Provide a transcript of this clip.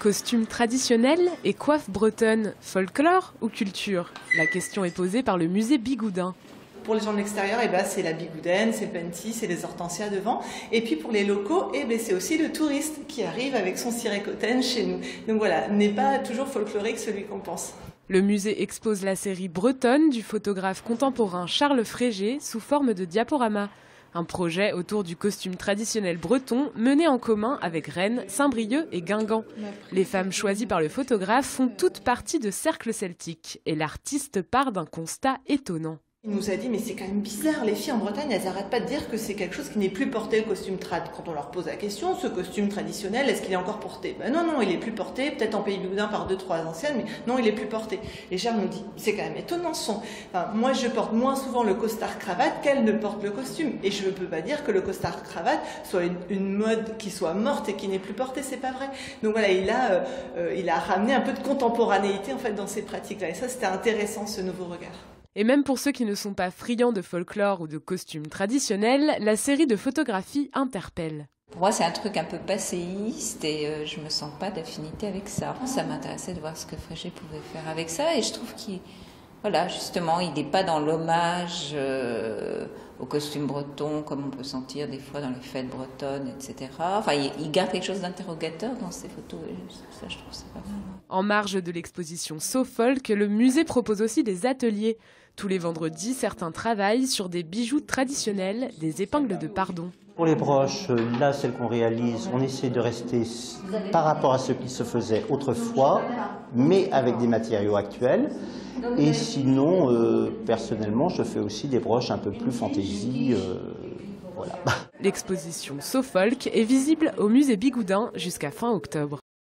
Costumes traditionnels et coiffes bretonnes, folklore ou culture? La question est posée par le musée Bigoudin. Pour les gens de l'extérieur, c'est la bigoudaine, c'est le penty, c'est les hortensias devant. Et puis pour les locaux, c'est aussi le touriste qui arrive avec son ciré-cotten chez nous. Donc voilà, n'est pas toujours folklorique celui qu'on pense. Le musée expose la série bretonne du photographe contemporain Charles Frégé sous forme de diaporama. Un projet autour du costume traditionnel breton mené en commun avec Rennes, Saint-Brieuc et Guingamp. Les femmes choisies par le photographe font toutes partie de cercles celtiques et l'artiste part d'un constat étonnant. Il nous a dit, mais c'est quand même bizarre, les filles en Bretagne, elles n'arrêtent pas de dire que c'est quelque chose qui n'est plus porté, le costume trad. Quand on leur pose la question, ce costume traditionnel, est-ce qu'il est encore porté? Non, il est plus porté, peut-être en Pays Bigoudin par 2-3 anciennes, mais non, il est plus porté. Et Charles nous dit, c'est quand même étonnant, moi je porte moins souvent le costard-cravate qu'elle ne porte le costume. Et je ne peux pas dire que le costard-cravate soit une mode qui soit morte et qui n'est plus portée, c'est pas vrai. Donc voilà, il a ramené un peu de contemporanéité en fait dans ces pratiques-là. Et ça, c'était intéressant, ce nouveau regard. Et même pour ceux qui ne sont pas friands de folklore ou de costumes traditionnels, la série de photographies interpelle. Pour moi, c'est un truc un peu passéiste et je me sens pas d'affinité avec ça. Ça m'intéressait de voir ce que Frégé pouvait faire avec ça et je trouve qu'il n'est pas dans l'hommage au costume breton comme on peut sentir des fois dans les fêtes bretonnes, etc. Enfin, il garde quelque chose d'interrogateur dans ses photos et ça, je trouve ça pas mal. En marge de l'exposition SoFolk, le musée propose aussi des ateliers. Tous les vendredis, certains travaillent sur des bijoux traditionnels, des épingles de pardon. Pour les broches, là, celles qu'on réalise, on essaie de rester par rapport à ce qui se faisait autrefois, mais avec des matériaux actuels. Et sinon, personnellement, je fais aussi des broches un peu plus fantaisie. Voilà. L'exposition SoFolk est visible au musée Bigoudin jusqu'à fin octobre.